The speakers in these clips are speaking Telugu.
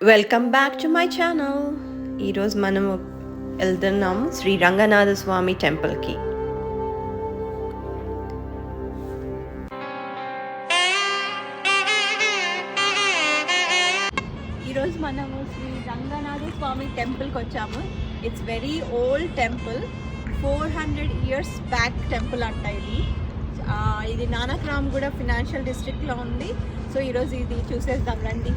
Welcome back to my channel. ఈరోజు మనం వెళ్తున్నాం శ్రీ రంగనాథ స్వామి టెంపుల్కి. ఈరోజు మనము శ్రీ రంగనాథ స్వామి టెంపుల్కి వచ్చాము. It's very old temple, 400 years back temple అంట ఇది. ఇది నానక్రామ్ కూడా ఫినాన్షియల్ డిస్ట్రిక్ట్లో ఉంది. సో ఈరోజు ఇది చూసేద్దాం రండి.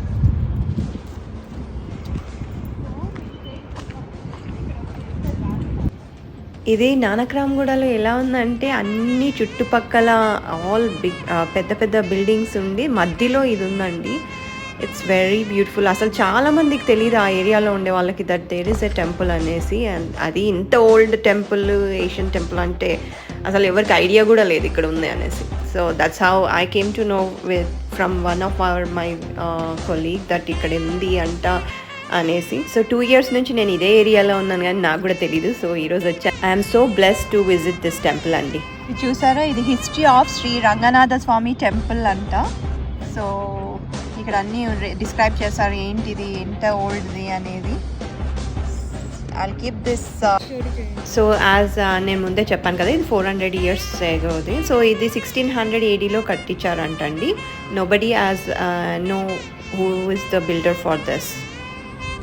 ఇది నానక్రామ్గూడలో ఎలా ఉందంటే అన్ని చుట్టుపక్కల ఆల్ బిగ్ పెద్ద పెద్ద బిల్డింగ్స్ ఉండి మధ్యలో ఇది ఉందండి. It's very beautiful. అసలు చాలామందికి తెలియదు ఆ ఏరియాలో ఉండే వాళ్ళకి that there is a temple అనేసి. అండ్ అది ఇంత ఓల్డ్ టెంపుల్, ఏషియన్ టెంపుల్ అంటే అసలు ఎవరికి ఐడియా కూడా లేదు ఇక్కడ ఉంది అనేసి. So that's how I came to know with from one of my colleague that ఇక్కడ ఉంది అంట అనేసి. సో 2 years నుంచి నేను ఇదే ఏరియాలో ఉన్నాను కానీ నాకు కూడా తెలీదు. సో ఈరోజు వచ్చా. I'm so blessed to visit this temple అండి. చూసారా, ఇది history of Shri Ranganatha Swamy temple అంట. సో ఇక్కడ అన్నీ డిస్క్రైబ్ చేస్తారు ఏంటిది, ఎంత ఓల్డ్ది అనేది. I'll keep this. So as నేను ముందే చెప్పాను కదా, ఇది 400 years ఎగోది. సో ఇది 1600 ADలో కట్టించారంటండి. Nobody as know who is the builder for this.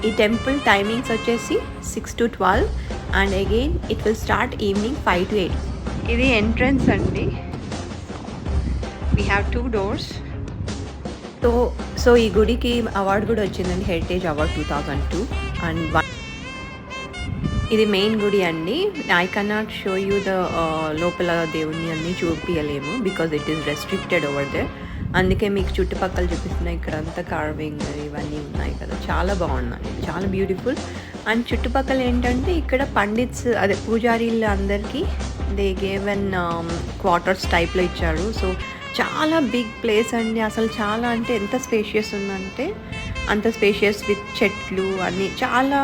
ఈ టెంపుల్ టైమింగ్స్ వచ్చేసి 6 to 12 and again it will start evening 5 to 8. ఇది ఎంట్రన్స్ అండి. We have 2 doors. సో ఈ గుడికి అవార్డు కూడా వచ్చిందండి, హెరిటేజ్ అవార్డ్ 2002. అండ్ ఇది మెయిన్ గుడి అండి. I cannot show you the లోపల దేవుణ్ణి అన్నీ చూపించలేము because it is restricted over there. అందుకే మీకు చుట్టుపక్కల చూపిస్తున్నాయి. ఇక్కడ అంతా కార్వింగ్ ఇవన్నీ ఉన్నాయి కదా, చాలా బాగున్నాయి, చాలా బ్యూటిఫుల్. అండ్ చుట్టుపక్కల ఏంటంటే ఇక్కడ పండిట్స్ అదే పూజారీలు అందరికీ దే గేవ్ అన్ క్వార్టర్స్ టైప్లో ఇచ్చారు. సో చాలా బిగ్ ప్లేస్ అండి. అసలు చాలా అంటే ఎంత స్పేషియస్ ఉందంటే అంత స్పేషియస్ విత్ చెట్లు అన్నీ, చాలా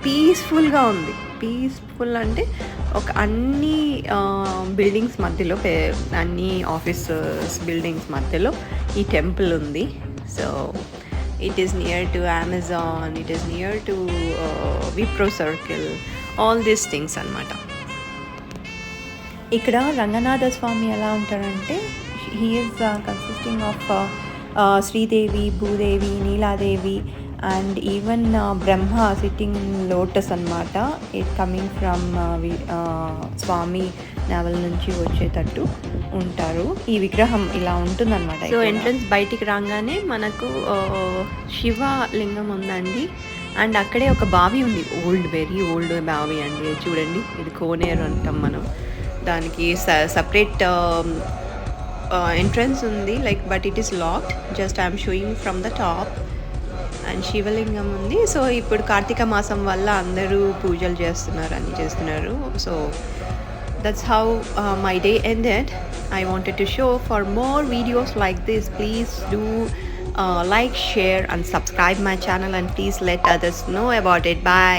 పీస్ఫుల్గా ఉంది. పీస్ఫుల్ అంటే ఒక అన్ని బిల్డింగ్స్ మధ్యలో, అన్ని ఆఫీసెస్ బిల్డింగ్స్ మధ్యలో ఈ టెంపుల్ ఉంది. So it is near to Amazon, it is near to Wipro circle, all these things అనమాట. ఇక్కడ రంగనాథ స్వామి ఎలా ఉంటారంటే he is consisting of Sridevi, Bhudevi, Niladevi and even Brahma sitting lotus అనమాట. It coming from Swamy navel నుంచి వచ్చేటట్టు ఉంటారు. ఈ విగ్రహం ఇలా ఉంటుందన్నమాట. సో ఎంట్రన్స్ బయటికి రాగానే మనకు శివలింగం ఉందండి. అండ్ అక్కడే ఒక బావి ఉంది, ఓల్డ్, వెరీ ఓల్డ్ బావి అండి. చూడండి, ఇది కోనేరు అంటాం మనం. దానికి సపరేట్ ఎంట్రన్స్ ఉంది like, but it is locked. Just I'm showing from the top. And శివలింగం ఉంది. సో ఇప్పుడు కార్తీక మాసం వల్ల అందరూ పూజలు చేస్తున్నారు, అన్నీ చేస్తున్నారు. So that's how my day ended. I wanted to show. For more videos like this, please do like, share and subscribe my channel, and please let others know about it. Bye.